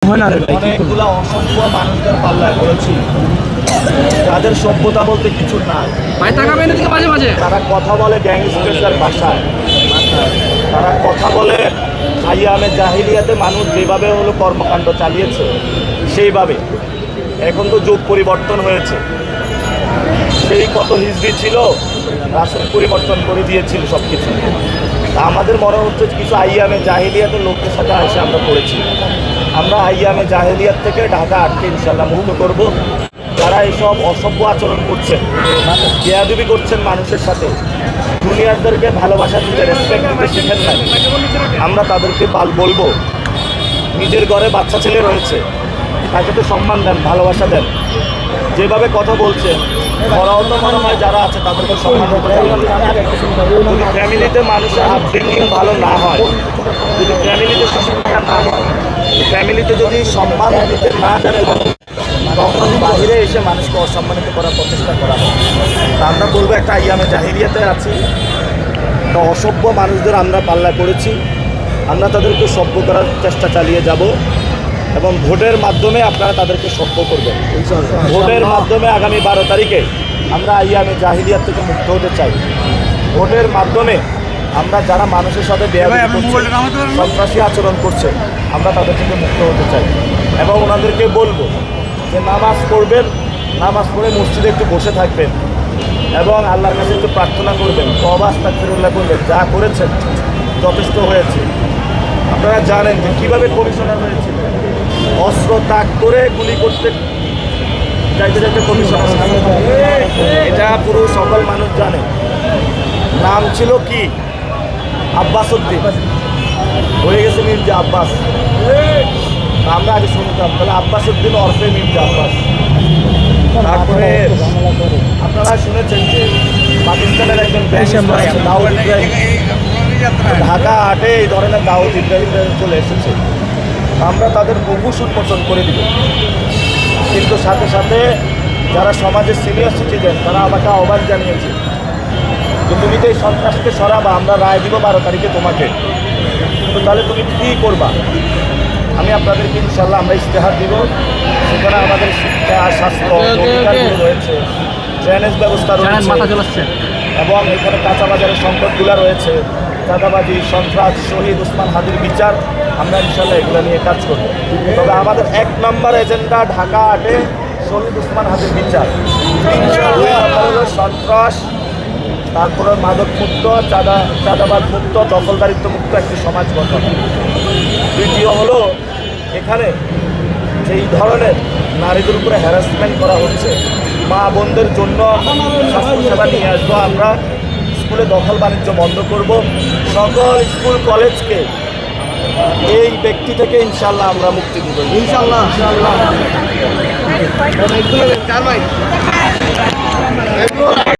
অনেকগুলা অসভ্য মানুষদের পাল্লায় পড়েছি, তাদের সভ্যতা বলতে কিছু নাই। তারা কথা বলে গ্যাংস্টার ভাষায়, তারা কথা বলে আইয়ামে জাহিলিয়াতে মানুষ যেভাবে হলো কর্মকাণ্ড চালিয়েছে সেইভাবে। এখন তো যুগ পরিবর্তন হয়েছে, সেই কত হিজড়ি ছিল রাসূল পরিবর্তন করে দিয়েছিল সব কিছু। আমাদের মনে হচ্ছে কিছু আইয়ামে জাহিলিয়াতের লোকের সাথে এসে আমরা পড়েছি। আমরা আইয়ামে জাহিলিয়াত থেকে ঢাকা আটকে ইনশাল্লাহ মুক্ত করব। যারা এইসব অসভ্য আচরণ করছেন, বেয়াদবি করছেন মানুষের সাথে, জুনিয়রদেরকে ভালোবাসা দিতে, রেসপেক্ট দিতে শিখেন নাই, আমরা তাদেরকে বলবো নিজের ঘরে বাচ্চা ছেলে রয়েছে, তাকে তো সম্মান দেন, ভালোবাসা দেন। যেভাবে কথা বলছেন ওরাও তো মনে হয় যারা আছে তাদেরকে সম্মান দিতে। যদি ফ্যামিলিতে মানুষের আপডেটিং ভালো না হয়, যদি ফ্যামিলিতে শিক্ষা না হয়, ফ্যামিলিতে যদি সম্মান দিতে না জানে, তখন বাহিরে এসে মানুষকে অসম্মানিত করার প্রচেষ্টা করা হয়। তা আমরা বলবো একটা আইয়ামে জাহিলিয়াতে আছি, তো অসভ্য মানুষদের আমরা পাল্লায় পড়েছি, আমরা তাদেরকে সভ্য করার চেষ্টা চালিয়ে যাব এবং ভোটের মাধ্যমে আপনারা তাদেরকে সভ্য করবেন। ভোটের মাধ্যমে আগামী 12 তারিখে আমরা আইয়ামে জাহিলিয়াত থেকে মুক্ত হতে চাই। ভোটের মাধ্যমে আমরা যারা মানুষের সাথে সন্ত্রাসী আচরণ করছে আমরা তাদের থেকে মুক্ত হতে চাই এবং ওনাদেরকে বলবো যে নামাজ পড়বেন, নামাজ পড়ে মসজিদে একটু বসে থাকবেন এবং আল্লাহর কাছে একটু প্রার্থনা করবেন, তওবা আস্তাগফিরুল্লাহ করবেন। যা করেছেন যথেষ্ট হয়েছে। আপনারা জানেন যে কীভাবে কমিশনার হয়েছিল, অস্ত্র তাক করে গুলি করতে চাইতে চাইতে কমিশনার। এটা পুরো সকল মানুষ জানে। নাম ছিল কি? আব্বাস উদ্দিন, হয়ে গেছে মির্জা আব্বাস। আমরা আগে শুনতাম তাহলে আব্বাস উদ্দিন অর্ফে মির্জা আব্বাস। তারপরে আপনারা শুনেছেন যে পাকিস্তানের একজন দাউদ ইব্রাহিম, ঢাকা হাটে এই ধরনের দাউদ ইব্রাহিম চলে এসেছে। আমরা তাদের মুখোশ উন্মোচন করে দিব। কিন্তু সাথে সাথে যারা সমাজের সিনিয়র সিটিজেন তারা আমাকে আহ্বান জানিয়েছে যে তুমি তো এই সন্ত্রাসকে সরাবা, আমরা রায় দিব 12 তারিখে তোমাকে, কিন্তু তাহলে তুমি কী করবা? আমি আপনাদেরকে ইনশাল্লাহ আমরা ইশতেহার দিব। সেখানে আমাদের শিক্ষা, স্বাস্থ্য, অধিকারগুলো রয়েছে, ড্রেনেজ ব্যবস্থা রয়েছে এবং এখানে কাঁচা বাজারের সংকটগুলো রয়েছে, চাঁদাবাজি, সন্ত্রাস, শহীদ ওসমান হাদির বিচার। আমরা ইনশাল্লাহ এগুলো নিয়ে কাজ করব। তবে আমাদের 1 নম্বর এজেন্ডা ঢাকা আটে শহীদ ওসমান হাদির বিচার। 2 নম্বর হলো সন্ত্রাস, তারপরে মাদক মুক্ত, চাঁদাবাদ মুক্ত, দখলদারিত্ব মুক্ত একটি সমাজ গঠন। দ্বিতীয় হলো এখানে যেই ধরনের নারীদের উপরে হ্যারাসমেন্ট করা হচ্ছে, মা বোনদের জন্য স্বাস্থ্যসেবা নিয়ে আসবো আমরা। স্কুলে দখল বাণিজ্য বন্ধ করব। সকল স্কুল কলেজকে এই ব্যক্তি থেকে ইনশাল্লাহ আমরা মুক্তি দিব। ইনশাল্লাহ।